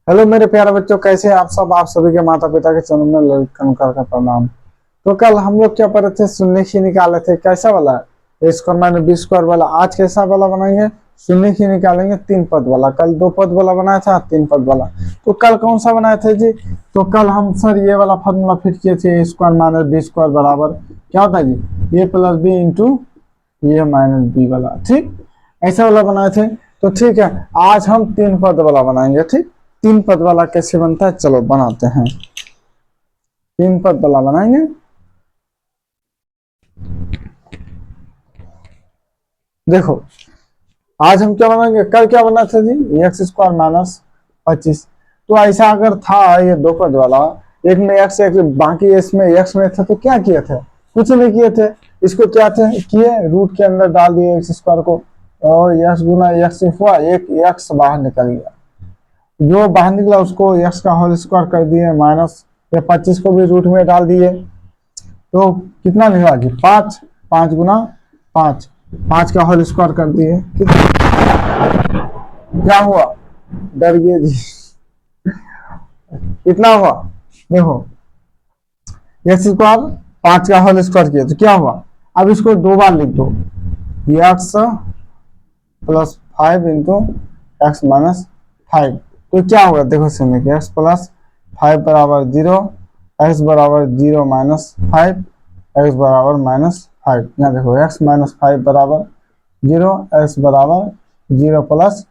Hello मेरे प्यारे बच्चों, कैसे हैं आप सब। आप सभी के माता पिता के चरणों में ललकार का प्रणाम। तो कल हम लोग क्या पढ़े थे, शून्य की निकाले थे। कैसा वाला? ए स्क्वायर माइनस बी स्क्वायर वाला। आज कैसा वाला बनाएंगे? शून्य की निकालेंगे, तीन पद वाला। कल दो पद वाला बनाया था, तीन पद वाला। तो कल कौन सा बनाए थे जी? तो कल हम सर ये वाला फॉर्मूला फिट किए थे, ए स्क्वायर माइनस बी स्क्वायर बराबर क्या होता है जी, ए प्लस बी इंटू ये माइनस बी वाला। ठीक, ऐसा वाला बनाए थे। तो ठीक है, आज हम तीन पद वाला बनाएंगे। ठीक, तीन पद वाला कैसे बनता है, चलो बनाते हैं। तीन पद वाला बनाएंगे। देखो आज हम क्या बनाएंगे, कल क्या बना था जी, एक्स स्क्वायर माइनस 25। तो ऐसा अगर था ये दो पद वाला, एक में एक्स एक बाकी इसमें एक्स में था, तो क्या किए थे? कुछ नहीं किए थे। इसको क्या थे किए, रूट के अंदर डाल दिए एक्स स्क्वायर को, और एक्स गुना एक्स हुआ, एक एक्स बाहर निकल गया। जो बाहर निकला उसको एक्स का होल स्क्वायर कर दिए, माइनस ये 25 को भी रूट में डाल दिए। तो कितना निकला जी, 5। 5 गुना 5, 5 का होल स्क्वायर कर दिए। क्या हुआ, डर गए जी। कितना हुआ देखो, एक्स स्क्वायर 5 का होल स्क्वायर किया तो क्या हुआ। अब इसको दो बार लिख दो, x plus 5 into x minus 5। तो क्या होगा देखो, सुनिए कि एक्स प्लस 5 बराबर 0, एक्स बराबर 0 माइनस 5, एक्स बराबर माइनस 5। यहाँ देखो एक्स माइनस 5 बराबर 0, एक्स बराबर 0 प्लस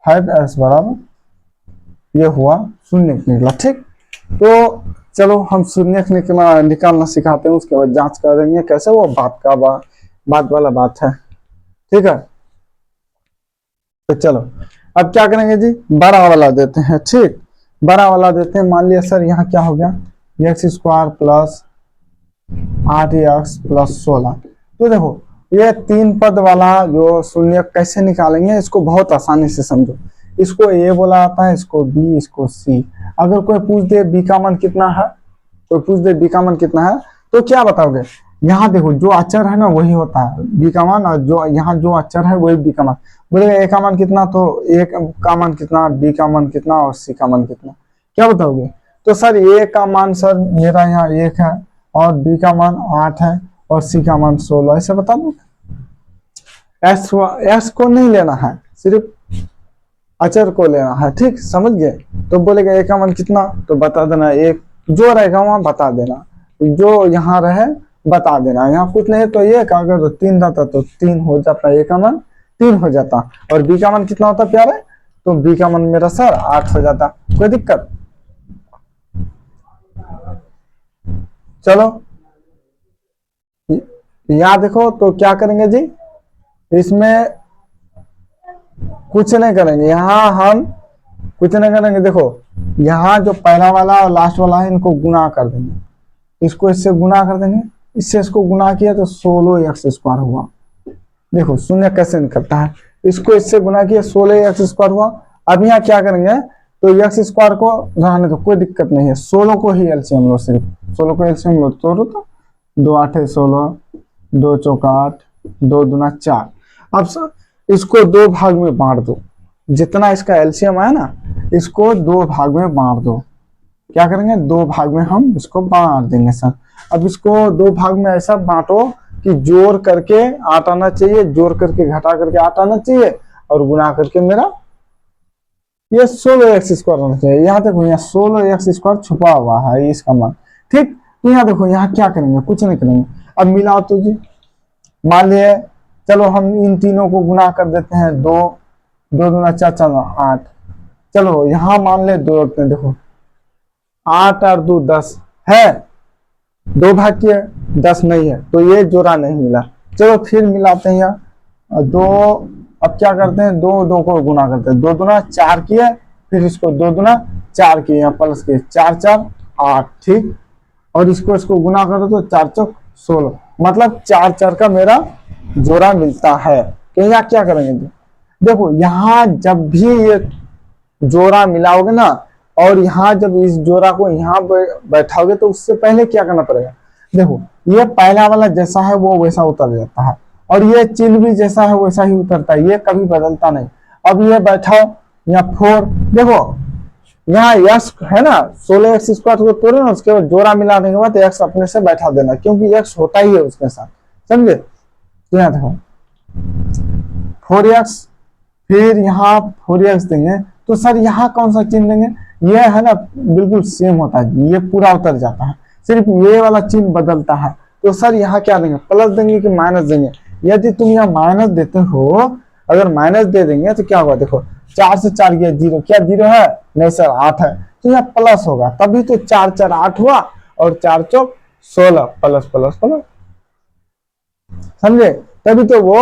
5, एक्स बराबर ये हुआ शून्य निकला। ठीक, तो चलो हम शून्य निकालना सिखाते हैं, उसके बाद जांच करेंगे कैसे, वो बात वाला बात है। ठीक है, तो चलो अब क्या करेंगे जी, बड़ा वाला देते हैं। ठीक, बड़ा वाला देते हैं। मान लिया सर यहाँ क्या हो गया, x square plus 8x plus 16। तो देखो ये तीन पद वाला जो शून्य कैसे निकालेंगे, इसको बहुत आसानी से समझो। इसको ए बोला जाता है, इसको बी, इसको सी। अगर कोई पूछ दे बी का मान कितना है, कोई पूछ दे बी का मान कितना है, तो क्या बताओगे? यहाँ देखो जो अक्षर है ना वही होता है बी का मान, और जो यहाँ जो अक्षर है वही बी का मान। बोलेगा ए का मान कितना, तो ए का मान कितना, बी का मान कितना और सी का मान कितना, क्या बताओगे? तो सर ए का मान सर मेरा यहाँ 1 है, और बी का मान 8 है, और सी का मान 16। ऐसे बता दो। एस को नहीं लेना है, सिर्फ अचर को लेना है। ठीक, समझ गए? तो बोलेगा ए का मान कितना, तो बता देना, एक जो रहेगा वहां बता देना, जो यहाँ रहे बता देना। यहाँ कुछ नहीं तो एक, अगर 3 रहता तो 3 हो जाता, ए का मान 3 हो जाता। और बी का मान कितना होता प्यारे, तो बी का मान मेरा सर 8 हो जाता। कोई दिक्कत? चलो यहाँ देखो, तो क्या करेंगे जी, इसमें कुछ नहीं करेंगे। यहाँ हम कुछ नहीं करेंगे। देखो यहाँ जो पहला वाला और लास्ट वाला है, इनको गुना कर देंगे। इसको इससे गुना कर देंगे, इससे इसको गुना किया तो 16 एक्स स्क्वायर हुआ। देखो शून्य कैसे निकलता है, इसको इससे गुना किया 16 एक्स स्क्वायर हुआ। अब यहाँ क्या करेंगे, तो एक्स स्क्वायर को रहने दो, कोई दिक्कत नहीं है। 16 को ही एलसीएम लो, सिर्फ 16 को एलसीएम लो, तो 2 8 16, 2 चौका 8, 2 दूना 4। अब सर इसको दो भाग में बांट दो, जितना इसका एलसीएम आया ना, इसको दो भाग में बांट दो। क्या करेंगे, दो भाग में हम इसको बांट देंगे सर। अब इसको दो भाग में ऐसा बांटो कि जोड़ करके 8 आना चाहिए, जोड़ करके घटा करके 8 आना चाहिए, और गुना करके मेरा ये 16 एक्स स्क्वायर होना चाहिए। यहाँ देखो, यहाँ 16 एक्स स्क्वायर छुपा हुआ है इसका मान। ठीक, तो यहाँ देखो, यहाँ क्या करेंगे, कुछ नहीं करेंगे। अब मिलाओ तो जी, मान लिए चलो हम इन तीनों को गुना कर देते हैं, 2 2 दूना 4 4 8। चलो यहाँ मान ले 2 रखते हैं। देखो 8 और 2 10 है, 2 भाग किए 10 नहीं है, तो ये जोड़ा नहीं मिला। चलो फिर मिलाते हैं यहाँ 2। अब क्या करते हैं, 2 2 को गुना करते हैं, 2 दूना 4 किए, फिर इसको 2 दूना 4 किए, यहाँ प्लस किए, 4 4 8। ठीक, और इसको गुना करो तो 4 चौक 16, मतलब 4 4 का मेरा जोड़ा मिलता है। तो यहाँ क्या करेंगे, देखो यहाँ जब भी ये जोड़ा मिलाओगे ना, और यहाँ जब इस जोड़ा को यहाँ बैठाओगे, तो उससे पहले क्या करना पड़ेगा। देखो ये पहला वाला जैसा है वो वैसा उतर जाता है, और ये चिन्ह भी जैसा है वैसा ही उतरता है, ये कभी बदलता नहीं। अब ये बैठाओ यहाँ 4, देखो यहाँ यक्स है ना, 16x² को तोड़े ना, उसके बाद जोड़ा मिलाने के बाद एक्स अपने से बैठा देना, क्योंकि एक्स होता ही है उसके साथ, समझे। तो यहाँ देखो 4x, फिर यहाँ 4x देंगे, तो सर यहाँ कौन सा चिन्ह देंगे, ये है ना बिल्कुल सेम होता है, ये पूरा उतर जाता है, सिर्फ ये वाला चिन्ह बदलता है। तो सर यहाँ क्या देंगे, प्लस देंगे कि माइनस देंगे। यदि तुम यहाँ माइनस देते हो, अगर माइनस दे देंगे तो क्या होगा, देखो 4 से 4 गया 0, क्या 0 है, नहीं सर 8 है, तो यहाँ प्लस होगा, तभी तो 4 4 8 हुआ, और 4 चौक 16, प्लस प्लस प्लस, समझे, तभी तो वो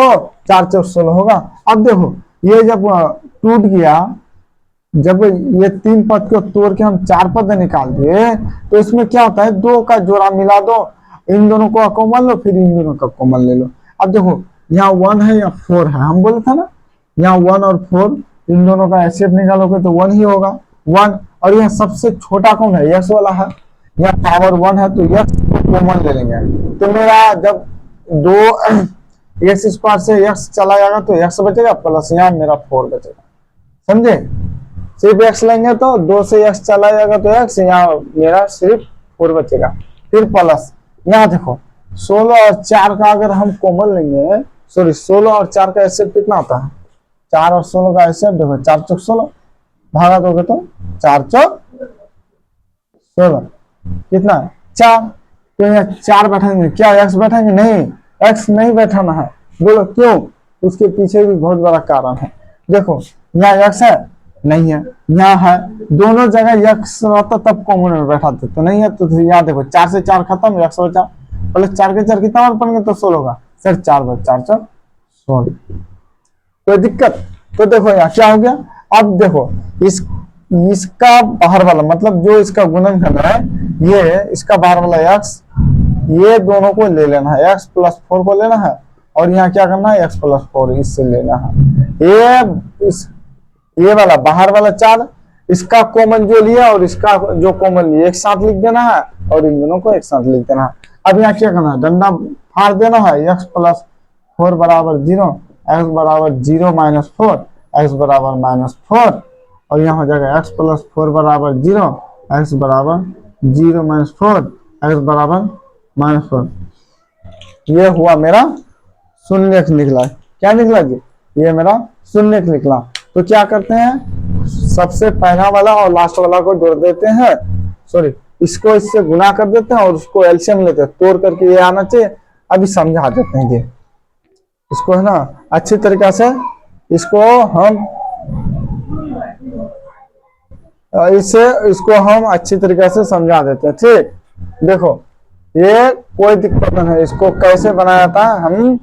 4 चौक 16 होगा। अब देखो ये जब टूट गया, जब ये 3 पद को तोड़ के हम 4 पद निकाल दिए, तो इसमें क्या होता है, 2 का जोड़ा मिला दो, इन दोनों को कॉमन लो, फिर इन दोनों का कॉमन ले लो। अब देखो यहाँ 1 है या 4 है, हम बोले था ना यहाँ 1 और 4, इन दोनों का एचसीएफ निकालोगे तो 1 ही होगा, 1। और यहाँ सबसे छोटा कौन है, एक्स वाला है, यहाँ पावर 1 है, तो एक्स कॉमन ले लेंगे। तो मेरा जब 2x² से x चला जाएगा तो x बचेगा, प्लस यहाँ मेरा 4 बचेगा, समझे। सिर्फ x लेंगे तो 2 से x चला जाएगा तो x, यहाँ मेरा सिर्फ 4 बचेगा, फिर प्लस यहाँ देखो 16 और 4 का अगर हम कॉमन लेंगे, सॉरी 16 और 4 का एचसीएफ कितना होता है, 4 और 16 का एचसीएफ देखो 4 चौक 16, भागा दोगे तो 4 चौक 16 कितना है 4। तो यहाँ 4 बैठाएंगे, क्या x बैठाएंगे, नहीं x नहीं बैठाना है, बोलो क्यों, उसके पीछे भी बहुत बड़ा कारण है। देखो यहाँ x है, नहीं है, यहाँ है, दोनों जगह x रहता तब कॉमन में बैठा देते, तो नहीं है, तो यहाँ देखो 4 से 4 खत्म, x बचा, प्लस 4 के 4 कितना और बन गया, तो 16 होगा, सर 4 बच 4 4 16, कोई दिक्कत। तो देखो यहाँ क्या हो गया, अब देखो इसका बाहर वाला मतलब जो इसका गुणनखंड है, ये इसका बाहर वाला x, ये दोनों को ले लेना है, x + 4 को लेना है, और यहाँ क्या करना है, x + 4 इससे लेना है। ये वाला बाहर वाला 4, इसका कॉमन जो लिया और इसका जो कॉमन लिया एक साथ लिख देना है, और इन दोनों को एक साथ लिख देना है। अब यहाँ क्या करना है, डंडा फाड़ देना है, x + 4 बराबर 0, x बराबर 0 - 4, x बराबर -4, और यहाँ हो जाएगा x + 4 बराबर 0, x बराबर 0 - 4, x बराबर -4। ये हुआ मेरा शून्यक निकला, क्या निकला जी, ये मेरा शून्यक निकला। तो क्या करते हैं, सबसे पहला वाला और लास्ट वाला को जोड़ देते हैं, सॉरी इसको इससे गुना कर देते हैं और उसको एलसीएम लेते हैं, तोड़ करके ये आना चाहिए। अभी समझा देते हैं ये, इसको है ना अच्छी तरीके से, इसको हम इसको हम अच्छी तरीके से समझा देते हैं, ठीक। देखो ये कोई दिक्कत नहीं है, इसको कैसे बनाया था हम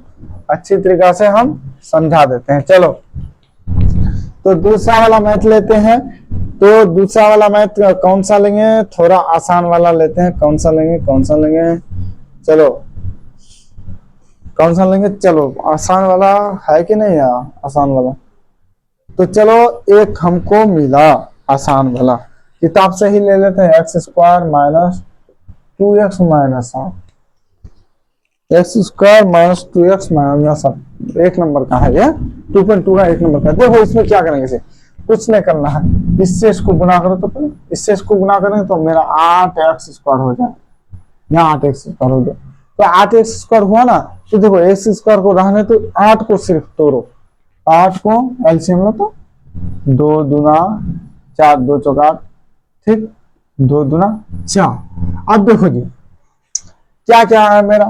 अच्छी तरीके से हम समझा देते हैं। चलो तो दूसरा वाला मैथ लेते हैं। तो दूसरा वाला मैथ कौन सा लेंगे, थोड़ा आसान वाला लेते हैं, कौन सा लेंगे, चलो कौन सा लेंगे, चलो आसान वाला है कि नहीं यार, आसान वाला। तो चलो एक हमको मिला आसान वाला, किताब से ही ले लेते हैं, x² - 2x - 8, x² - 2x - 1 number का है ये, 2.2 का 1 नंबर का। देखो इसमें क्या करेंगे, इसे कुछ नहीं करना है, इससे इसको गुना करो, तो इससे इसको गुना करेंगे तो मेरा 8x² हो जाए, यहाँ 8x² हो गया। तो 8x² हुआ ना, तो देखो x² को रहने तो 8 को सिर्फ तोड़ो, 8 को एलसीएम लो तो 2 दूना 4, 2 चौक 8, ठीक, 2 दूना 4। अब देखो जी क्या क्या है मेरा,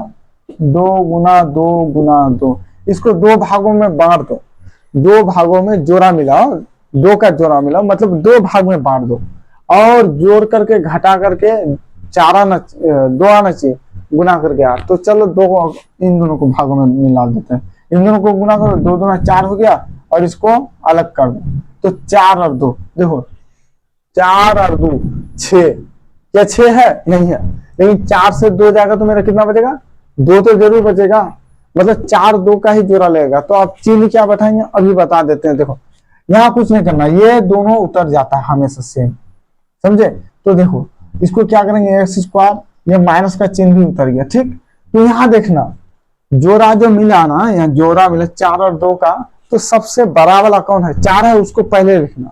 2 गुना 2 गुना 2, इसको 2 भागों में बांट दो, 2 भागों में जोड़ा मिलाओ, 2 का जोड़ा मिलाओ, मतलब 2 भाग में बांट दो, और जोड़ करके घटा करके 4 आना 2 आना चाहिए, गुना करके 8। तो चलो 2 इन दोनों को भागों में मिला देते हैं, इन दोनों को गुना करो, 2 दूना 4 हो गया, और इसको अलग कर दो, तो 4 और 2, देखो 4 और 2 6, क्या 6 है, नहीं है, लेकिन 4 से 2 जाएगा तो मेरा कितना बचेगा, 2 तो जरूर बचेगा, मतलब 4 2 का ही जोड़ा लगेगा। तो आप चिन्ह क्या बैठाएंगे अभी बता देते हैं। देखो यहाँ कुछ नहीं करना, ये दोनों उतर जाता है हमेशा सेम, समझे। तो देखो इसको क्या करेंगे, x², ये माइनस का चिन्ह भी उतर गया, ठीक। तो यहाँ देखना जोड़ा जो मिला ना, यहाँ जोड़ा मिला 4 और 2 का, तो सबसे बड़ा वाला कौन है, 4 है, उसको पहले लिखना,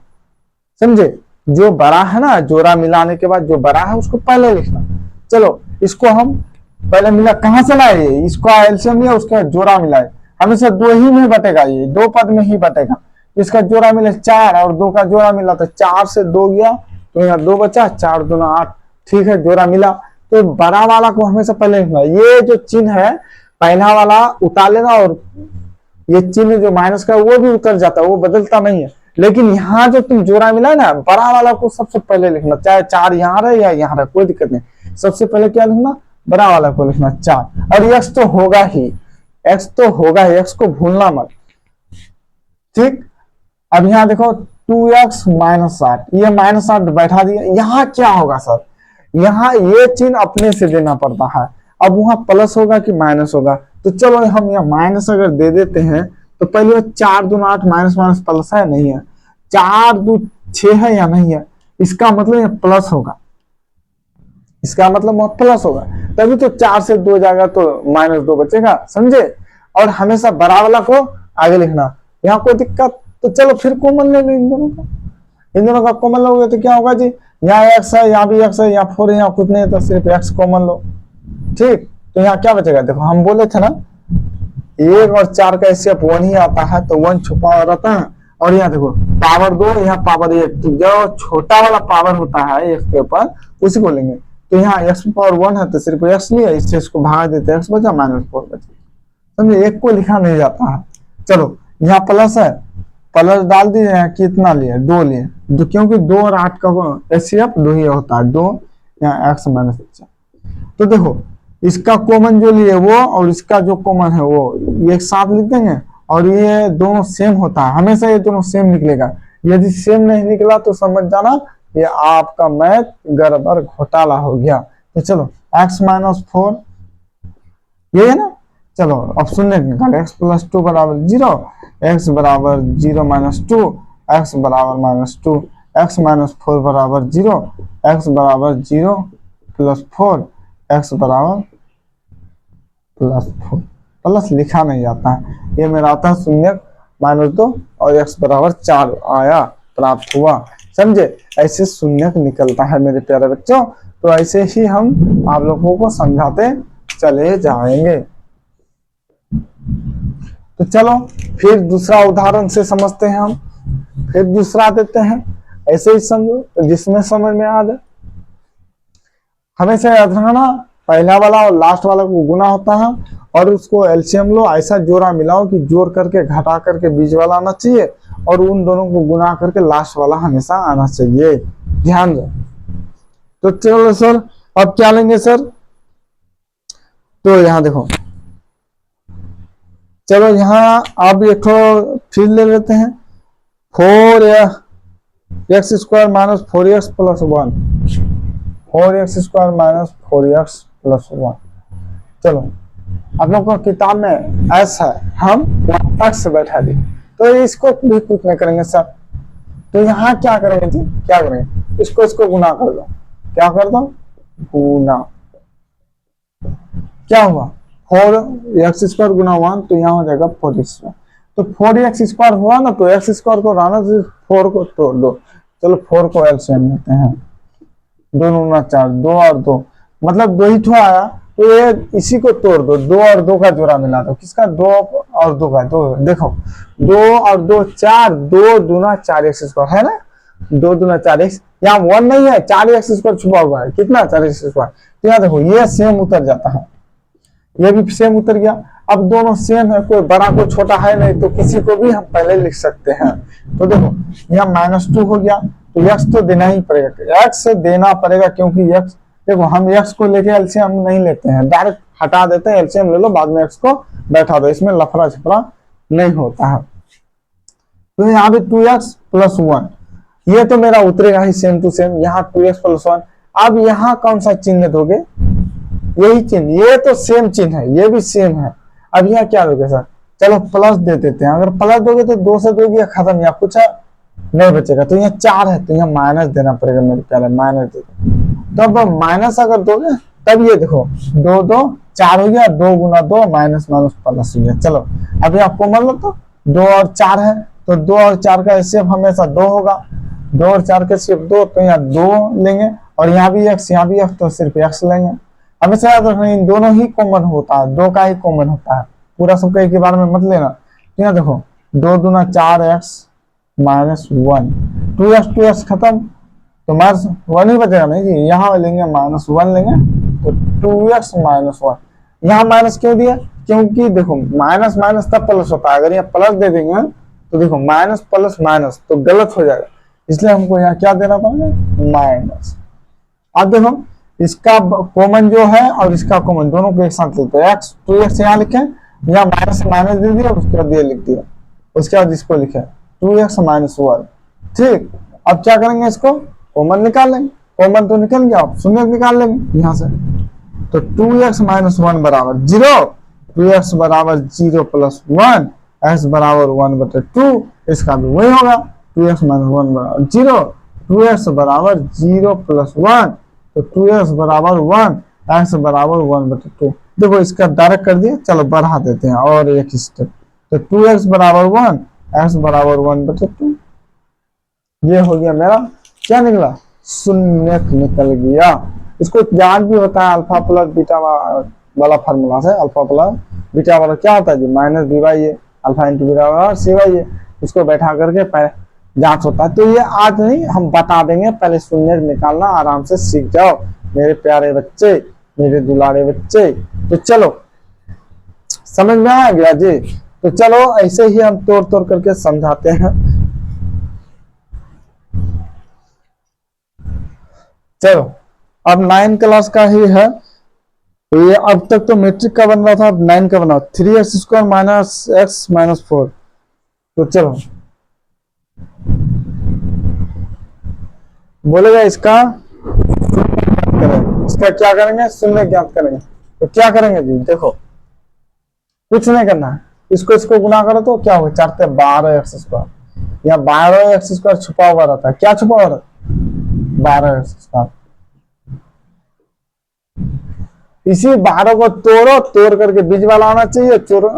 समझे। जो बड़ा है ना, जोड़ा मिलाने के बाद जो बड़ा है उसको पहले लिखना। चलो इसको हम पहले मिला कहाँ से लाए, इसको एलसीएम लिया उसका जोड़ा मिलाए, हमेशा दो ही में बटेगा, ये दो पद में ही बटेगा। इसका जोड़ा मिला 4 और 2 का जोड़ा मिला तो 4 से 2 गया तो यहाँ 2 बचा, 4 2 8, ठीक है जोड़ा मिला। तो बड़ा वाला को हमेशा पहले लिखना, ये जो चिन्ह है पहला वाला उतार लेना और ये चिन्ह जो माइनस का वो भी उतर जाता है, वो बदलता नहीं है। लेकिन यहाँ जो तुम जोड़ा मिला है ना, बड़ा वाला को सबसे पहले लिखना, चाहे 4 यहाँ रहे या यहाँ रहे कोई दिक्कत नहीं, सबसे पहले क्या लिखना, बड़ा वाला को लिखना 4। और एक्स तो होगा ही, एक्स तो होगा ही, एक्स को भूलना मत, ठीक। अब यहाँ देखो 2x माइनस 8, ये माइनस 8 बैठा दिया, यहाँ क्या होगा सर, यहाँ ये चिन्ह अपने से देना पड़ता है। अब वहां प्लस होगा कि माइनस होगा, तो चलो हम यहाँ माइनस अगर दे देते हैं तो पहले 4 2 8 माइनस माइनस प्लस है नहीं है, 4 2 6 है या नहीं है, इसका मतलब ये प्लस होगा, इसका मतलब प्लस होगा, तभी तो 4 से 2 जाएगा तो माइनस 2 बचेगा, समझे। और हमेशा बड़ा वाला को आगे लिखना, यहाँ कोई दिक्कत, तो चलो फिर कॉमन ले लो इन दोनों का कॉमन लोगे तो क्या होगा जी, यहाँ एक्स है, यहाँ भी एक्स है, यहाँ 4 है, यहाँ कुछ नहीं है तो सिर्फ एक्स कॉमन लो, ठीक। तो यहाँ क्या बचेगा, देखो हम बोले थे ना 1 और 4 का एचसीएफ 1 ही आता है, तो 1 छुपा हुआ रहता है। और यहाँ देखो पावर 2, यहाँ पावर 1, तो जो छोटा वाला पावर होता है एक्स के ऊपर उसी को लेंगे। तो यहाँ एक्स पावर 1 है तो सिर्फ एक्स लिया, इससे इसको भाग देते हैं, एक्स बचा -4 बचा, समझे, एक को लिखा नहीं जाता है। चलो यहाँ प्लस है, प्लस डाल दिए, यहाँ कितना लिए 2 लिए, जो क्योंकि 2 और 8 का एचसीएफ 2 ही होता है, 2 यहाँ एक्स माइनस बचा। तो देखो इसका कॉमन जो लिए वो और इसका जो कॉमन है वो एक साथ लिख देंगे, और ये दोनों सेम होता है, हमेशा ये दोनों सेम निकलेगा। यदि सेम नहीं निकला तो समझ जाना ये आपका मैथ गड़बड़ घोटाला हो गया। तो चलो x माइनस 4 ये है ना, चलो अब शून्य निकाले, x प्लस 2 बराबर 0, x बराबर 0 माइनस 2, x बराबर -2, x माइनस 4 बराबर 0, x बराबर 0 प्लस 4, x बराबर +4, प्लस लिखा नहीं जाता है, ये मेरा आता है शून्य -2 और x बराबर 4 आया प्राप्त हुआ, समझे। ऐसे शून्य निकलता है मेरे प्यारे बच्चों। तो ऐसे ही हम आप लोगों को समझाते चले जाएंगे। तो चलो फिर दूसरा उदाहरण से समझते हैं हम, फिर दूसरा देते हैं, ऐसे ही समझो जिसमें समझ में आ जाए। हमेशा याद रखना पहला वाला और लास्ट वाला को गुना होता है और उसको एलसीएम लो, ऐसा जोड़ा मिलाओ कि जोड़ करके घटा करके बीच वाला आना चाहिए और उन दोनों को गुना करके लास्ट वाला हमेशा आना चाहिए, ध्यान दो। तो चलो सर अब क्या लेंगे सर, तो यहाँ देखो, चलो यहाँ आप एक फिर ले लेते हैं 4x² minus 4x plus 1, 4x² minus 4x plus 1। चलो आप लोग को किताब में एस है, हम x बैठा दी, तो इसको भी कुछ नहीं करेंगे सर। तो यहाँ क्या करेंगे जी, क्या करेंगे, इसको गुना कर दो, क्या कर दो गुना, क्या हुआ 4x² गुना 1, तो यहाँ हो जाएगा 4x²। तो 4x² हुआ ना, तो x² को रहना 4 को तोड़ दो, चलो 4 को एलसीएम लेते हैं, 2 गुना 4, 2 और 2 मतलब 2 ही ठो आया, तो ये इसी को तोड़ दो, 2 और 2 का जोड़ा मिला दो, किसका 2 और 2 का, 2 देखो 2 और 2 4, 2 दूना 4x² है ना, 2 दूना 4x, यहाँ 1 नहीं है, 4x² छुपा हुआ है, कितना 4x²। तो यहाँ देखो ये सेम उतर जाता है, ये भी सेम उतर गया। अब दोनों सेम है, कोई बड़ा कोई छोटा है नहीं, तो किसी को भी हम पहले लिख सकते हैं। तो देखो यहाँ -2 हो गया, तो x तो देना ही पड़ेगा, x देना पड़ेगा, क्योंकि x देखो हम x को लेके एलसीएम नहीं लेते हैं, डायरेक्ट हटा देते हैं, एलसीएम ले लो बाद में x को बैठा दो, इसमें लफड़ा छपड़ा नहीं होता है। तो यहाँ भी 2x प्लस 1, ये तो मेरा उतरेगा ही सेम टू सेम, यहाँ 2x प्लस 1। अब यहाँ कौन सा चिन्ह दोगे, यही चिन्ह, ये तो सेम चिन्ह है, ये भी सेम है। अब यहाँ क्या दोगे सर, चलो प्लस दे देते हैं, अगर प्लस दोगे तो 2 से दोगे या खत्म, या कुछ नहीं बचेगा। तो यहाँ 4 है, तो यहाँ माइनस देना पड़ेगा मेरे प्यारे, माइनस दे दो। तो अब माइनस अगर दोगे तब ये देखो 2 2 4 हो गया, 2 गुना 2 माइनस माइनस प्लस हो गया। चलो अभी आपको मतलब तो 2 और 4 है, तो 2 और 4 का एचसीएफ हमेशा 2 होगा, 2 और 4 के सिर्फ 2, तो यहाँ 2 लेंगे और यहाँ भी x, यहाँ भी x, तो सिर्फ x लेंगे। हमेशा याद रखना इन दोनों ही कॉमन होता है, 2 का ही कॉमन होता है, पूरा सबका एक ही बार में मत लेना। तो यहाँ देखो 2 दूना 4x माइनस 1, 2x खत्म, तो माइनस 1 ही बचेगा नहीं जी, यहाँ लेंगे माइनस 1 लेंगे, तो 2x माइनस 1। यहाँ माइनस क्यों दिया, क्योंकि देखो माइनस माइनस तब प्लस होता है, अगर यहाँ प्लस दे देंगे तो देखो माइनस प्लस माइनस तो गलत हो जाएगा, इसलिए हमको यहाँ क्या देना पड़ेगा, माइनस। अब देखो इसका कॉमन जो है और इसका कॉमन दोनों को एक साथ लेते हैं, एक्स 2x यहाँ लिखे, यहाँ माइनस माइनस दे दिया, उसके बाद ये लिख दिया, उसके बाद इसको लिखे 2x माइनस 1। ठीक, अब क्या करेंगे, इसको कॉमन निकाल लेंगे, कॉमन तो निकल गया, शून्य निकाल लेंगे यहाँ से, तो 2x माइनस 1 बराबर 0, 2x बराबर 0 प्लस 1, x बराबर 1/2, इसका भी वही होगा, 2x माइनस 1 बराबर 0, 2x बराबर 0 प्लस 1, तो 2x बराबर 1, x बराबर 1/2। देखो इसका डायरेक्ट कर दिया, चलो बढ़ा देते हैं और एक स्टेप, तो 2x बराबर 1, x बराबर 1/2, ये हो गया मेरा क्या निकला, शून्य निकल गया। इसको ज्ञान भी होता है अल्फा प्लस बीटा वाला फार्मूला से, अल्फा प्लस बीटा वाला क्या होता है जी, minus B by A alpha into beta बराबर सी बाई ए, उसको बैठा करके पहले जांच होता है। तो ये आज नहीं, हम बता देंगे, पहले शून्य निकालना आराम से सीख जाओ मेरे प्यारे बच्चे, मेरे दुलारे बच्चे। तो चलो समझ में आ गया जी, तो चलो ऐसे ही हम तोड़ तोड़ करके समझाते हैं। चलो अब 9 क्लास का ही है, तो ये अब तक तो मैट्रिक का बन रहा था, अब 9 का बना, 3x² माइनस x माइनस 4। तो चलो बोलेगा इसका क्या करेंगे, शून्य ज्ञात करेंगे। तो क्या करेंगे जी, देखो कुछ नहीं करना है, इसको गुना करो तो क्या होगा, 4 × 12x², यहाँ 12x² छुपा हुआ रहता है, क्या छुपा हुआ रहता है, 12x²। इसी 12 को तोड़ो, तोड़ करके बीच वाला आना चाहिए, तोड़ो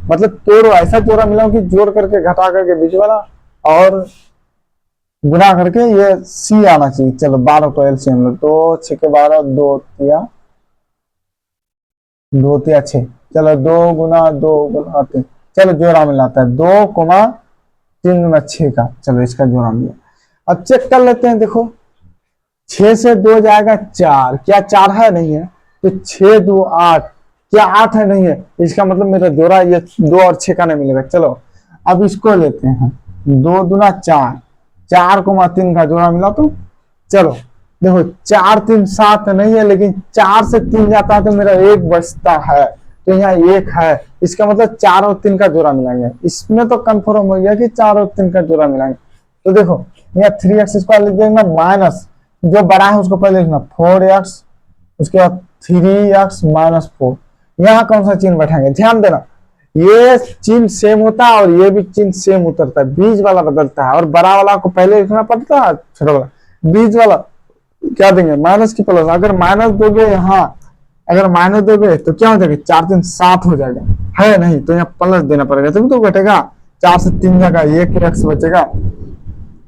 मतलब तोड़ो, ऐसा तोड़ा मिला कि जोड़ करके घटा करके बीच वाला और गुना करके ये सी आना चाहिए। चलो 12 को एलसीएम लो, 2 6 के 12, 2 तिया 6, चलो 2 गुना 2 गुना 3, चलो जोड़ा मिलाता है 2, 3 गुना 6 का, चलो इसका जोड़ा मिला। अब चेक कर लेते हैं, देखो 6 से 2 जाएगा 4, क्या 4 है, नहीं है, तो 6 2 8, क्या 8 है, नहीं है, इसका मतलब मेरा जोड़ा ये 2 और 6 का नहीं मिलेगा। चलो अब इसको लेते हैं, 2 दूना 4, 4 को 3 का जोड़ा मिला, तो चलो देखो 4 3 7 नहीं है, लेकिन 4 से 3 जाता है तो मेरा 1 बचता है, तो यहाँ 1 है, इसका मतलब 4 और 3 का जोड़ा मिलाएंगे, इसमें तो कंफर्म हो गया कि 4 और 3 का जोड़ा मिलाएंगे। तो देखो यहाँ 3x² लिख देंगे, माइनस जो बड़ा है उसको पहले लिखना 4x, उसके बाद 3x माइनस 4, यहाँ कौन सा चिन्ह बैठाएंगे, ध्यान देना, ये चिन्ह सेम होता है और ये भी चिन्ह सेम उतरता है, बीच वाला बदलता है, और बड़ा वाला को पहले लिखना पड़ता है, छोटा वाला बीच वाला क्या देंगे, माइनस की प्लस। अगर माइनस दोगे यहाँ, अगर माइनस दोगे तो क्या हो जाएगा, 4 3 7 हो जाएगा, है नहीं तो यहाँ प्लस देना पड़ेगा, तभी तो घटेगा, 4 से 3 जाएगा, 1x बचेगा,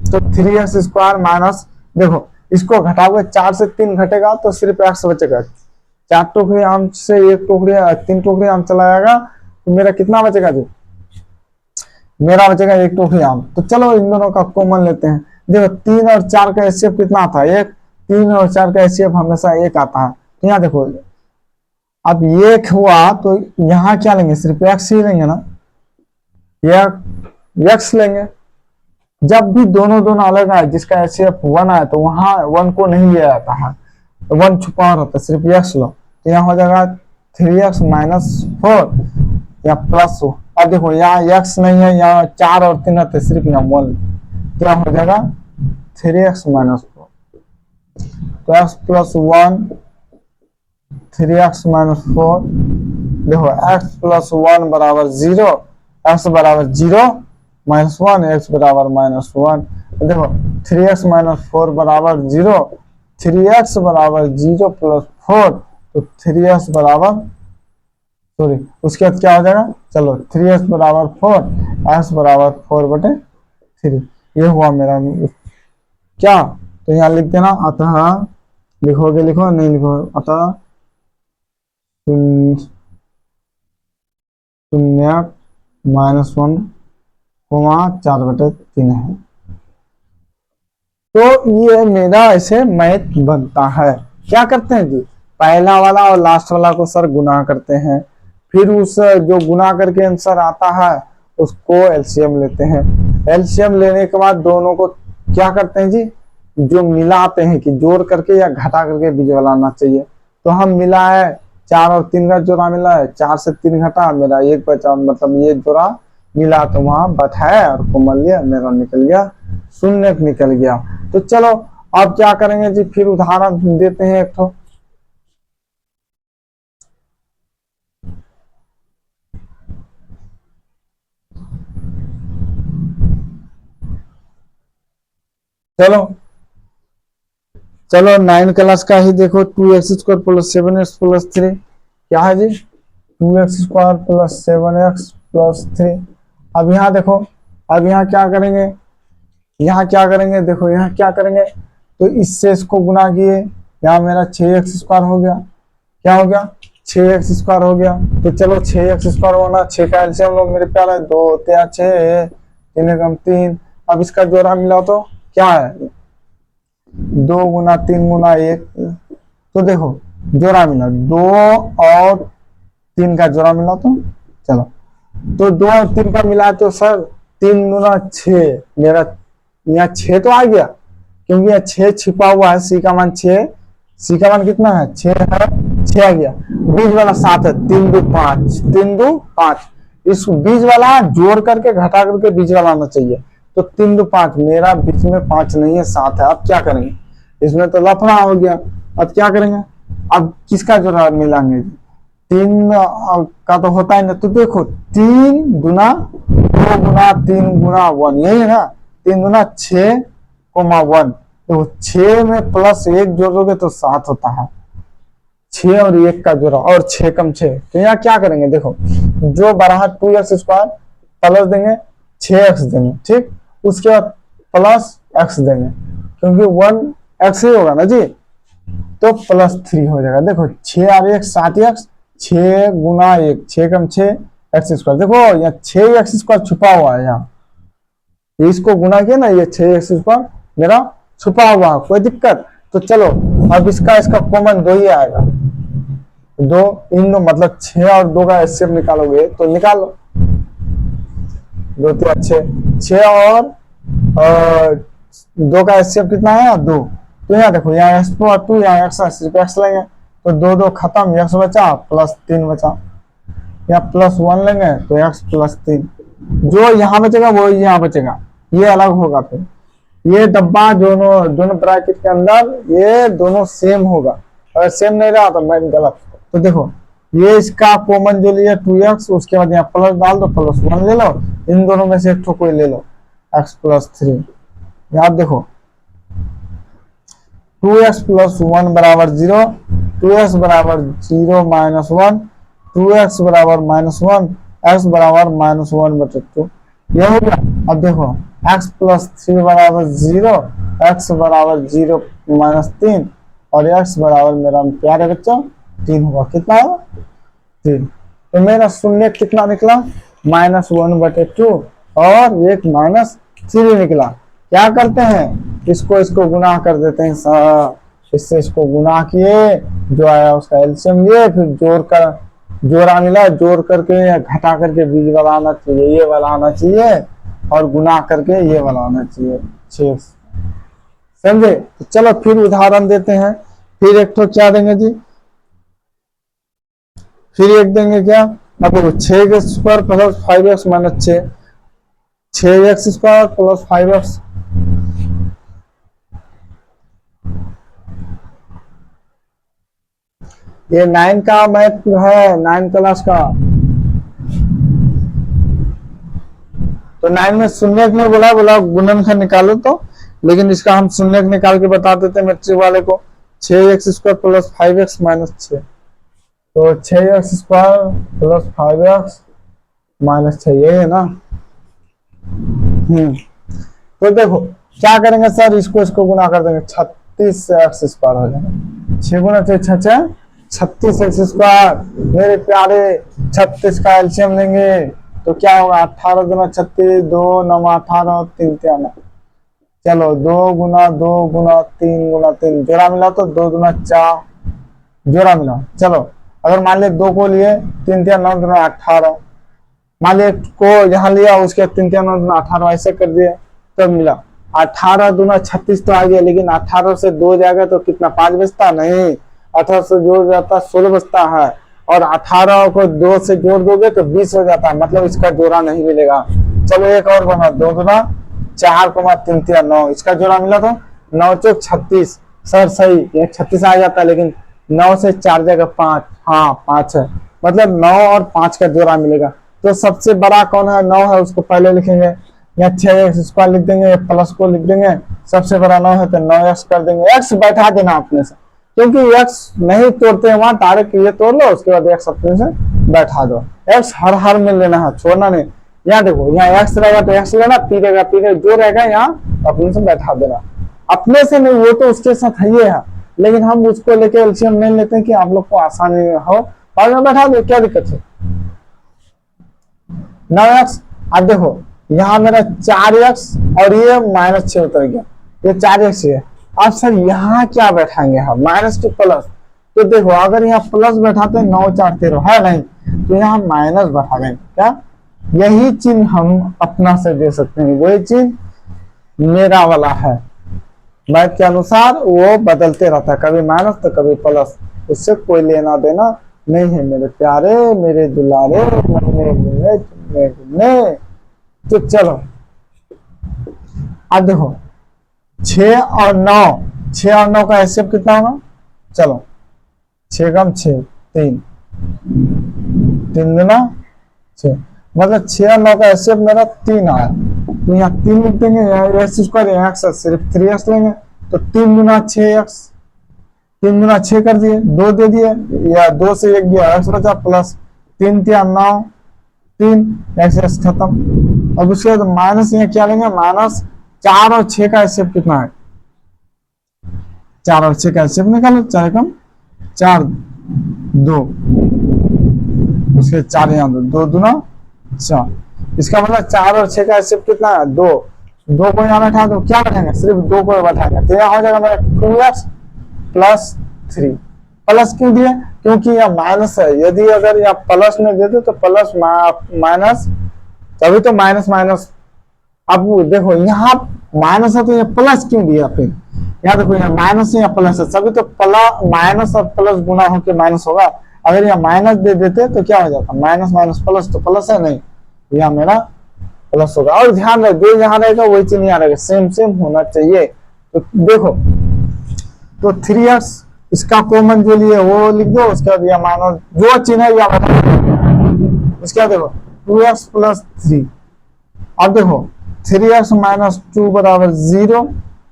तो 3x² माइनस, देखो इसको घटाओगे 4 से 3 घटेगा तो सिर्फ x बचेगा, 4 टोकरी आम से 1 टोकरी 3 टोकरी आम चला जाएगा, तो मेरा कितना बचेगा जी, मेरा बचेगा 1 टोकरी आम। तो चलो इन दोनों का कॉमन लेते हैं, देखो 3 और 4 का एचसीएफ कितना आता है, 1, 3 और 4 का एचसीएफ हमेशा 1 आता है। तो यहाँ देखो अब 1 हुआ तो यहाँ क्या लेंगे, सिर्फ x ही लेंगे ना, यह x लेंगे, जब भी दोनों अलग है, जिसका एचसीएफ 1 है तो वहां 1 को नहीं लिया जाता है, तो 1 छुपा रहता है, सिर्फ x लो, तो यहाँ हो जाएगा 3x माइनस 4 या प्लस हो। अब देखो यहाँ x नहीं है, यहाँ 4 और 3 है, सिर्फ यहाँ 1, क्या हो जाएगा 3x माइनस 4, तो x प्लस 1 3x माइनस 4, देखो x प्लस 1 बराबर 0, x बराबर 0 माइनस 1, x बराबर माइनस 1, देखो 3x माइनस 4 बराबर 0, 3x बराबर 0 प्लस 4, तो 3x बराबर सॉरी उसके बाद क्या हो जाएगा, चलो 3x बराबर 4, x बराबर 4/3, ये हुआ मेरा क्या, तो यहाँ लिख देना अतः, लिखोगे लिखो, नहीं लिखो, अतः शून्य -1 कोमा 4/3 है। तो ये मेरा ऐसे मैथ बनता है। क्या करते हैं जी, पहला वाला और लास्ट वाला को सर गुना करते हैं, फिर उस जो गुना करके आंसर आता है उसको एलसीएम लेते हैं। एलसीएम लेने के बाद दोनों को क्या करते हैं जी, जो मिलाते हैं कि जोड़ करके या घटा करके बीज वाला आना चाहिए। तो हम मिला है 4 और 3 का जोड़ा मिला है, 4 से 3 घटा, मेरा 1 बचा, मतलब ये जोड़ा मिला तो वहां बैठाया और कोमल लिया, मेरा निकल गया शून्य निकल गया। तो चलो अब क्या करेंगे जी, फिर उदाहरण देते हैं एक तो। चलो चलो 9 क्लास का ही देखो, 2x² + 7x + 3 क्या है जी, 2x² + 7x + 3। अब यहाँ देखो, अब यहाँ क्या करेंगे, यहाँ क्या करेंगे, देखो यहाँ क्या करेंगे, तो इससे इसको गुना किए, यहाँ मेरा 6x² हो गया, क्या हो गया 6x² हो गया। तो चलो 6x² होना, 6 का एलसीएम लोग मेरे प्यारे, 2 × 6 3 × 3। अब इसका जोड़ा मिला तो क्या है, 2 × 3 × 1। तो देखो जोड़ा मिला, 2 और 3 का जोड़ा मिला, तो चलो तो 2 और 3 का मिला तो सर 3 × 6, मेरा यहाँ 6 तो आ गया, क्योंकि यहाँ 6 छिपा हुआ है, सी का मान 6, सी का मान कितना है 6 है, 6 आ गया। बीज वाला 7 है, 3 2 5, 3 2 5, इस बीज वाला जोड़ करके घटा करके बीज वाला आना चाहिए। तो 3 2 5, मेरा बीच में 5 नहीं है 7 है। अब क्या करेंगे, इसमें तो लफड़ा हो गया। अब क्या करेंगे, अब किसका जोड़ा मिलाएंगे, 3 का तो होता है ना, तो देखो 3 गुना 2 गुना 3 गुना 1, यही है ना, 3 गुना 6 कोमा 1। तो 6 में +1 जोड़ोगे तो 7 होता है, 6 और 1 का जोड़ा, और 6 कम 6। तो यहाँ क्या करेंगे, देखो जो बड़ा 2x² प्लस देंगे 6x देंगे, ठीक, उसके बाद +x देंगे, क्योंकि 1x ही होगा ना जी, तो +3 हो जाएगा। देखो 6 और 1 7x, 6 गुना 1 6 कम 6 x²। देखो यहाँ 6x² छुपा हुआ है, यहाँ इसको गुना किया ना, ये 6x² मेरा छुपा हुआ, कोई दिक्कत। तो चलो अब इसका कॉमन 2 ही आएगा, 2 इन दो मतलब 6 और 2 का एलसीएम निकालोगे तो निकालो, 2 3 6 और 2 का एलसीएम कितना है 2। तो यहाँ देखो यहाँ x+2, यहाँ x लेंगे तो 2 2 खत्म, x बचा +3 बचा, यहाँ +1 लेंगे तो x +3, जो यहाँ बचेगा वो यहाँ बचेगा, ये अलग होगा। फिर ये डब्बा दोनों ब्रैकेट के अंदर ये दोनों सेम होगा, अगर सेम नहीं रहा तो मैं गलत। तो देखो ये इसका कॉमन जो लिया 2x, उसके बाद यहाँ प्लस डाल दो, +1 ले लो, इन दोनों में से एक ठो कोई ले लो, x +3। याद देखो 2x + 1 = 0, 2x = 0 - 1, 2x = -1, x = -1/2, यह हो गया। अब देखो x + 3 = 0, x = 0 - 3, और x बराबर मेरा प्यारे बच्चों 3 होगा, कितना होगा 3। तो मेरा शून्य कितना निकला -1/2 और एक -3 निकला। क्या करते हैं, इसको गुना कर देते हैं सर, इससे इसको गुना किए, जो आया उसका एलसीएम लिए, फिर जोड़ा मिला, जोड़ करके या घटा करके बीज वाला आना चाहिए, ये वाला आना चाहिए, और गुना करके ये वाला आना चाहिए 6, समझे। तो चलो फिर उदाहरण देते हैं, फिर एक तो क्या देंगे जी, फिर एक देंगे क्या, अब देखो 6x² + 5x - 6, 6x² + 5x, ये 9 का मैथ है, 9 क्लास का। तो 9 में शून्य में बोला गुणनखंड निकालो, तो लेकिन इसका हम शून्य निकाल के बता देते मैट्रिक वाले को, 6x² + 5x - 6, तो 6x² + 5x - 6, ये है ना। तो देखो क्या करेंगे सर, इसको गुना कर देंगे, 36 से एक्स स्क्वायर हो जाएगा। 6 गुना 6 36 एक्स स्क्वायर। मेरे प्यारे 36 का एलसीएम लेंगे तो क्या होगा, 18 गुना 36, 2 9 18, 3 3 चलो 2 गुना 2 गुना 3 गुना 3 जोड़ा मिला तो 2 गुना 4 जोड़ा मिला। चलो अगर मान लिया 2 को लिए 3 3 9 गुना 18, मान लिया को यहाँ लिया उसके 3 3 9 गुना 18 ऐसे कर दिए तब मिला 18 दूना 36 तो आ गया, लेकिन 18 से 2 जाएगा तो कितना 5 बचता नहीं, 18 से जोड़ जाता 16 बचता है, और 18 को 2 से जोड़ दोगे तो 20 हो जाता है, मतलब इसका जोड़ा नहीं मिलेगा। चलो एक और बना, 2 गुना 4 3 3 9, इसका जोड़ा मिला तो 9 चौक 36। सर सही, ये 36 आ जाता है, लेकिन 9 से 4 जगह 5, हाँ 5 है, मतलब 9 और 5 का जोड़ा मिलेगा। तो सबसे बड़ा कौन है, 9 है, उसको पहले लिखेंगे, या 6x स्क्वायर लिख देंगे, प्लस को लिख देंगे, सबसे बड़ा 9 है तो 9x कर देंगे। x बैठा देना अपने से, क्योंकि x नहीं तोड़ते हैं वहां, डायरेक्ट ये तोड़ लो, उसके बाद x अपने से बैठा दो। x हर में लेना है, छोड़ना नहीं। यहाँ देखो, यहाँ x रहेगा तो x लेना, p रहेगा p रहेगा, जो रहेगा यहाँ अपने से बैठा देना। अपने से नहीं, वो तो उसके साथ है, ये है, लेकिन हम उसको लेके एलसीएम नहीं लेते हैं कि आप लोग को आसानी हो, बाद में बैठा दो, क्या दिक्कत है। 9x, अब देखो यहाँ मेरा 4x और ये -6 उतर गया, ये 4x है। अब सर यहाँ क्या बैठाएंगे हम, माइनस टू प्लस, तो देखो अगर यहाँ प्लस बैठाते हैं 9 4 13 है नहीं, तो यहाँ माइनस बैठा देंगे। क्या यही चिन्ह हम अपना से दे सकते हैं, वही चिन्ह मेरा वाला है, मैथ के अनुसार वो बदलते रहता है, कभी माइनस तो कभी प्लस, उससे कोई लेना देना नहीं है मेरे प्यारे, मेरे दुलारे, मेरे। तो चलो अब देखो 6 और 9 का एचसीएफ कितना होगा, चलो 6 कम 6 3 3 गुना 6, मतलब 6 और 9 का एचसीएफ मेरा 3 आया, तो यहाँ 3 लिख देंगे, एक्स स्क्वायर एक्स सिर्फ 3x लेंगे, तो 3 गुना 6x, 3 गुना 6 कर दिए, 2 दे दिए, या 2 से 1 दिया, एक्स बचा, प्लस 3 3 9 3, एक्स खत्म। अब उसके बाद माइनस यहाँ क्या लेंगे, माइनस 4 और 6 का एचसीएफ कितना है, 4 और 6 का एचसीएफ निकालो, 4 कम 4 2, उसके 4 यहाँ 2 दूना 4, इसका मतलब 4 और 6 का एचसीएफ कितना है, 2 को यहाँ बैठा दो, क्या बैठाएंगे, सिर्फ 2 को बैठाएंगे, तो यहाँ हो जाएगा मेरा 2x प्लस 3। प्लस क्यों दिया, क्योंकि यह माइनस है, यदि अगर यह प्लस में दे दो तो प्लस माइनस, तभी तो माइनस माइनस। अब देखो यहाँ माइनस है तो ये प्लस क्यों दिया, फिर यहाँ देखो यहाँ माइनस है या प्लस है, सभी तो प्लस माइनस और प्लस गुना होकर माइनस होगा। अगर यहाँ माइनस दे देते तो क्या हो जाता, माइनस माइनस प्लस, तो प्लस है नहीं, यहाँ मेरा प्लस होगा। और ध्यान रहे, जो यहाँ रहेगा वही चिन्ह यहाँ रहेगा, सेम सेम होना चाहिए। तो देखो, तो 3x इसका कॉमन जो लिए वो लिख दो, उसके बाद यहाँ माइनस जो चिन्ह है यहाँ बता, उसके बाद देखो 2x प्लस 3। अब देखो 3x माइनस 2 बराबर 0,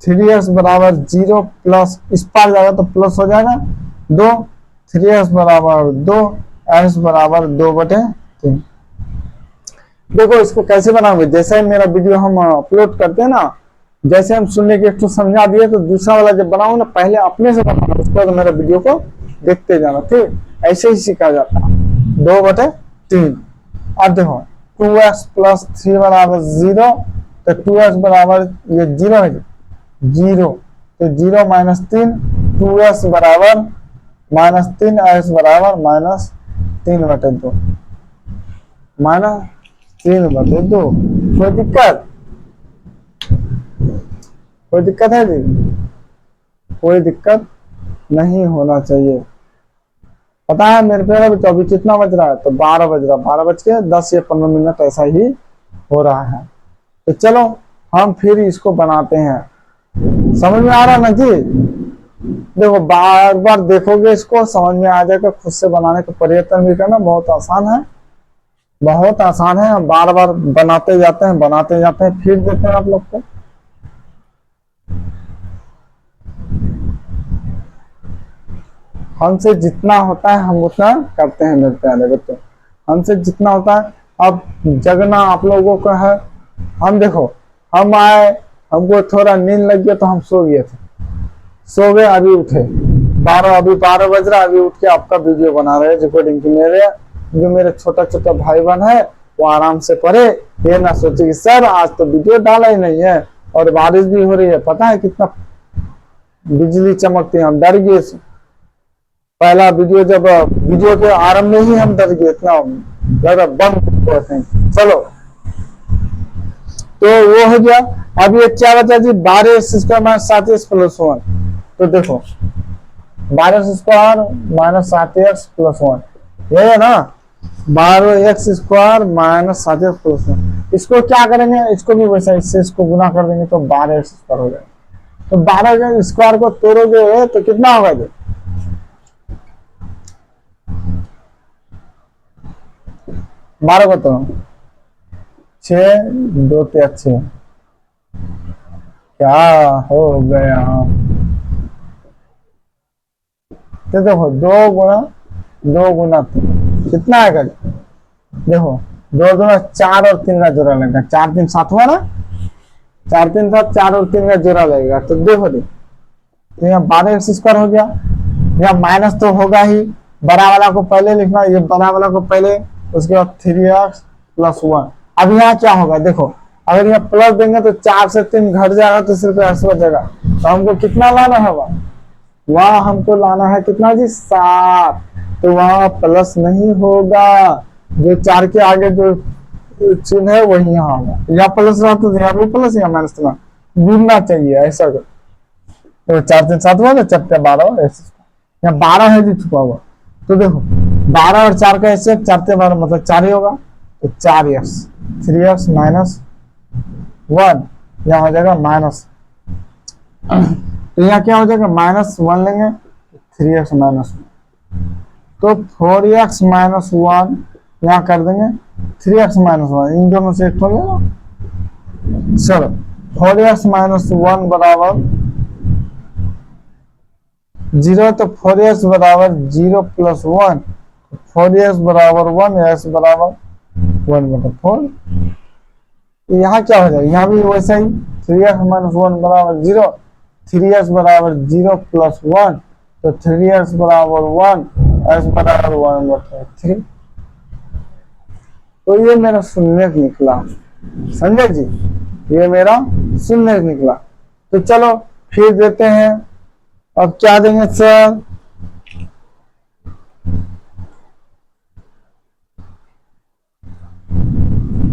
3x बराबर 0 प्लस इस पार जाएगा तो प्लस हो जाएगा 2, 3x बराबर 2, x बराबर 2/3। देखो इसको कैसे बनाओगे, जैसे मेरा वीडियो हम अपलोड करते हैं ना, जैसे हम सुनने के एक तो समझा दिए, तो दूसरा वाला जब बनाओ ना पहले अपने से बनाना, उसके बाद मेरा वीडियो को देखते जाना, ठीक, ऐसे ही सीखा जाता है। 2/3। अब देखो 2x प्लस 3 बराबर 0, तो 2x बराबर ये 0 है, 0 तो 0 माइनस 3, 2x बराबर -3, x बराबर -3/2, -3/2। कोई दिक्कत है जी, कोई दिक्कत नहीं होना चाहिए। पता है मेरे पे अभी कितना बज रहा है, तो 12 बज रहा, 12 बज के 10 या 15 मिनट ऐसा ही हो रहा है। तो चलो हम फिर इसको बनाते हैं, समझ में आ रहा ना जी। देखो बार बार देखोगे इसको समझ में आ जाएगा, खुद से बनाने का प्रयत्न भी करना, बहुत आसान है, बहुत आसान है। हम बार बार बनाते जाते हैं, फिर देते हैं आप लोग को। हमसे जितना होता है हम उतना करते हैं मेरे प्यारे बच्चों, हमसे जितना होता है। अब जगना आप लोगों का है। हम देखो, हम आए हमको थोड़ा नींद लग गया तो हम सो गए थे, सो गए, अभी उठे 12, अभी 12 बज रहा, अभी उठ के आपका वीडियो बना रहे हैं रिकॉर्डिंग की। मेरे जो मेरे छोटा छोटा भाई बहन है वो आराम से पढ़े, ये ना सोचे कि सर आज तो वीडियो डाला ही नहीं है और बारिश भी हो रही है, पता है कितना बिजली चमकती है, हम डर गए। पहला वीडियो जब वीडियो के आरंभ में ही हम डर गए, इतना ज्यादा बम होते हैं। चलो तो वो हो गया। अब ये क्या बचा जी, 12x² - 7x + 1। तो देखो 12x² - 7x + 1 ये है ना, 12x² - 7x + 1। इसको क्या करेंगे, इसको भी वैसा इससे इसको गुना कर देंगे तो 12x² हो जाएगा। तो 12x² को तोड़ोगे तो कितना होगा जी, 12 को तोड़ो, 6 2 6, क्या हो गया। तो देखो 2 गुना 3 कितना आएगा, देखो 2 दूना 4 और 3 का जोड़ा लगेगा, 4 3 7 हुआ ना, 4 3 7, 4 और 3 का जोड़ा लगेगा। तो देखो तो यहाँ 12x² हो गया, यहाँ माइनस तो होगा ही, बड़ा वाला को पहले लिखना, ये बड़ा वाला को पहले, उसके बाद 3x + 1। अब यहाँ क्या होगा देखो, अगर यहाँ प्लस देंगे तो 4 से 3 घट जाएगा तो सिर्फ x बचेगा। तो हमको कितना लाना है, वहां हमको लाना है कितना जी, 7। तो वहां प्लस नहीं होगा, जो 4 के आगे जो चिन्ह है वही यहाँ होगा, यहाँ प्लस रहा तो यहाँ भी प्लस, यहाँ माइनस ना गिनना चाहिए ऐसा कर। तो 4 3 7 हुआ ना, 4 12, यहाँ 12 है जी छुपा हुआ। तो देखो 12 और 4 का ऐसे 4 12 मतलब 4 ही होगा, तो 4x 3x - 1 यहाँ हो जाएगा माइनस, तो यहाँ क्या हो जाएगा -1 लेंगे 3x - 1, तो 4x - 1 यहाँ कर देंगे 3x - 1, इन दोनों से एक हो जाएगा। चलो 4x - 1 बराबर 0, तो 4x बराबर 0 + 1, 4x बराबर 1, x बराबर 1/4। यहाँ क्या हो जाएगा, यहाँ भी वैसा ही 3x - 1 बराबर 0, 3x बराबर 0 + 1, तो 3x बराबर 1, x बराबर 1/3। तो ये मेरा शून्य निकला, समझे जी, ये मेरा शून्य निकला। तो चलो फिर देते हैं, अब क्या देंगे सर,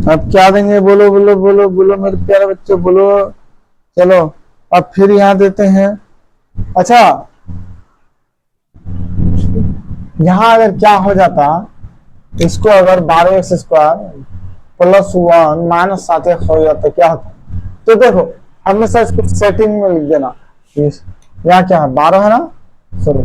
अब क्या देंगे, बोलो बोलो बोलो बोलो मेरे प्यारे बच्चों बोलो। चलो अब फिर यहाँ देते हैं। अच्छा यहाँ अगर क्या हो जाता, इसको अगर 12x² + 1 - 7x हो जाता क्या होता, तो देखो हमेशा इसको सेटिंग में लिख देना। यहाँ क्या है 12 है ना, सॉरी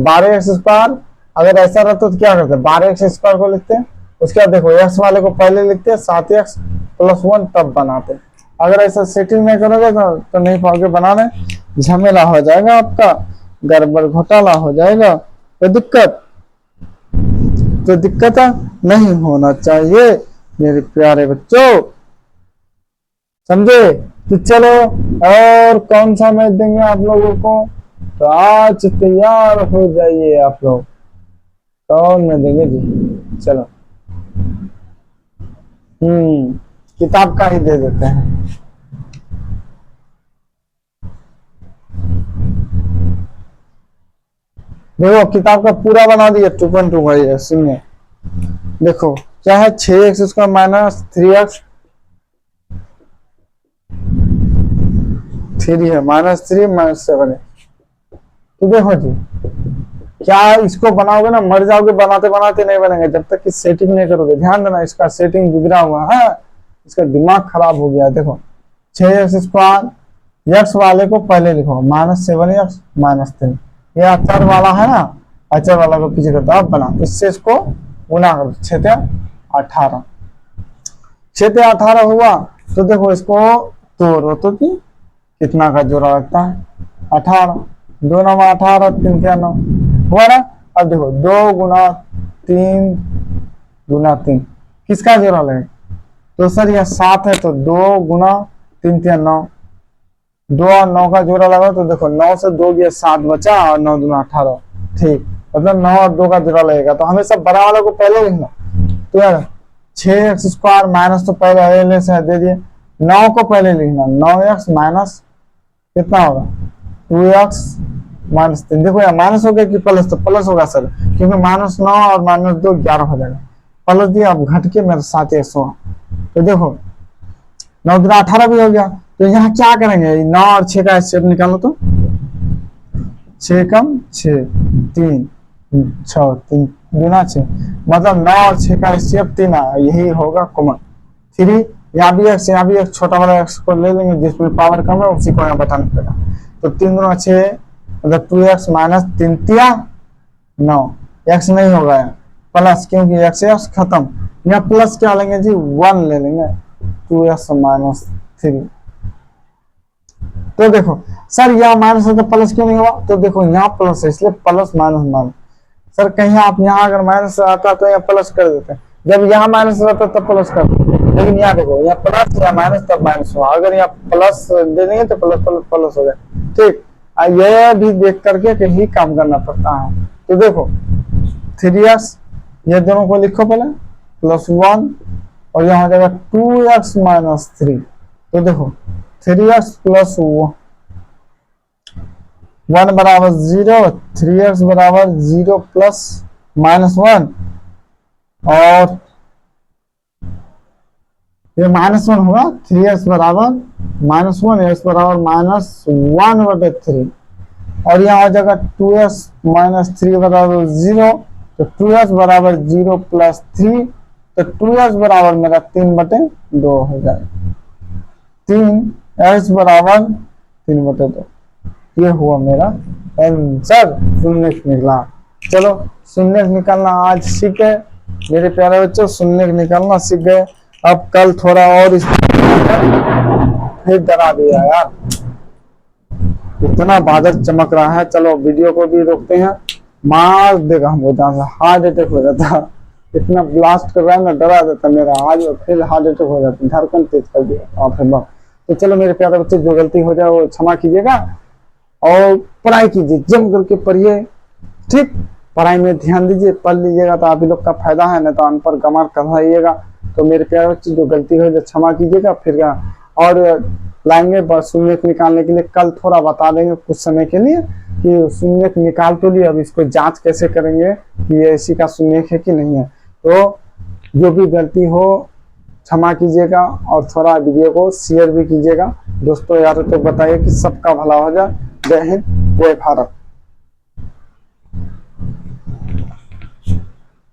12x², अगर ऐसा रहता तो क्या करते, 12x² को लिखते हैं, उसके बाद देखो x वाले को पहले लिखते हैं, 7x + 1 तब बनाते। अगर ऐसा सेटिंग नहीं करोगे तो नहीं पाओगे बनाने, झमेला हो जाएगा आपका, गड़बड़ घोटाला हो जाएगा, तो दिक्कत नहीं होना चाहिए मेरे प्यारे बच्चों, समझे। तो चलो और कौन सा मैच देंगे आप लोगों को, तो आज तैयार हो जाइए आप लोग, कौन में देंगे जी, चलो किताब का ही दे देते हैं। देखो किताब का पूरा बना दिया 2.2 भाई है, सुनिए देखो क्या है, 6x उसका -3x 3 है, -3 -7 है। तो देखो जी क्या इसको बनाओगे ना, मर जाओगे बनाते बनाते, नहीं बनेंगे जब तक कि सेटिंग नहीं करोगे। ध्यान देना इसका सेटिंग बिगड़ा हुआ है, इसका दिमाग खराब हो गया। देखो 6x², x वाले को पहले लिखो -7x -3, ये अचर वाला है ना, अचर वाला को पीछे करता अब बना, इससे इसको गुना करो 6 18, 6 18 हुआ। तो देखो इसको तोड़ो तो कितना का जोड़ा लगता है 18, 2 9 18, 3 9 हुआ ना। अब देखो 2 गुना 3 गुना 3 किसका जोड़ा लगेगा, तो सर यह 7 है, तो 2 गुना 3 9 2 और 9 का जोड़ा लगाओ तो देखो 9 से 2 गया 7 बचा और 9 दूना 18। ठीक, मतलब 9 और 2 का जोड़ा लगेगा तो हमेशा बड़ा वाला को पहले लिखना। तो यार 6x² माइनस तो पहले से दे दिए, 9 को पहले लिखना, 9x माइनस कितना होगा 2x माइनस 3। देखो यार माइनस हो गया कि प्लस, तो प्लस होगा सर, क्योंकि -9 और -2 11 हो जाएगा, प्लस दिया अब घट के मेरे 7x हुआ। तो देखो 9 दूना 18 भी हो गया। तो यहाँ क्या करेंगे, 9 और 6 का स्टेप निकालो तो 6 कम 6 3 6 3 गुना 6, मतलब 9 और 6 का स्टेप 3 आया, यही होगा कॉमन। 3 यहाँ भी x, यहाँ भी एक छोटा वाला x को ले लेंगे जिसमें पावर कम है उसी को यहाँ बताना पड़ेगा। तो 3 दूना 6 मतलब 2x माइनस 3 तिया 9, x नहीं होगा प्लस, क्योंकि x खत्म, यहाँ प्लस क्या लेंगे जी 1 ले लेंगे 2x माइनस 3। तो देखो सर यहाँ माइनस है तो प्लस क्यों नहीं हुआ, तो देखो यहाँ प्लस है इसलिए प्लस माइनस माइनस। सर कहीं आप यहाँ अगर माइनस आता तो यहाँ प्लस कर देते हैं, जब यहाँ माइनस रहता तब प्लस कर देते, लेकिन यहाँ देखो यहाँ प्लस या माइनस तब माइनस हुआ, अगर यहाँ प्लस दे देंगे तो प्लस प्लस प्लस हो जाए। ठीक, यह भी देख करके कहीं काम करना पड़ता है। तो देखो 3x, ये दोनों को लिखो पहले +1 और यहाँ हो जाएगा 2x माइनस 3। तो देखो 3x प्लस 1 बराबर 0, 3x बराबर 0 प्लस -1 और ये -1 होगा, 3x बराबर -1, x बराबर -1/3 और यहाँ हो जाएगा 2x माइनस 3 बराबर 0, तो 2x बराबर 0 प्लस 3, तो 2x बराबर मेरा 3/2 हो जाएगा, 3x बराबर 3/2। ये हुआ मेरा आंसर, शून्य निकला। चलो शून्य निकालना आज सीख गए मेरे प्यारे बच्चों, शून्य निकालना सीख गए। अब कल थोड़ा और इस फिर डरा दिया यार, इतना बादल चमक रहा है। चलो वीडियो को भी रोकते हैं, मार देगा हमको, हार्ट अटैक हो जाता, इतना ब्लास्ट कर रहा है ना, डरा देता मेरा आज, फिर हार्ट अटैक हो जाता, धड़कन तेज कर दिया और फिर तो चलो मेरे प्यारे बच्चे, जो गलती हो जाए वो क्षमा कीजिएगा और पढ़ाई कीजिए, जम करके पढ़िए। ठीक, पढ़ाई में ध्यान दीजिए, पढ़ लीजिएगा तो आप ही लोग का फायदा है, नहीं तो अनपढ़ गंवार करवाइएगा। तो मेरे प्यारे बच्चे जो गलती हो जाए क्षमा कीजिएगा, फिर और लाएंगे बस शून्य निकालने के लिए। कल थोड़ा बता देंगे कुछ समय के लिए कि शून्य निकाल तो लिए, अब इसको जांच कैसे करेंगे कि ये इसी का शून्य है कि नहीं है। तो जो भी गलती हो क्षमा कीजिएगा और थोड़ा वीडियो को शेयर भी कीजिएगा दोस्तों यार, तो बताइए कि सबका भला हो जाए। जय हिंद, जय भारत।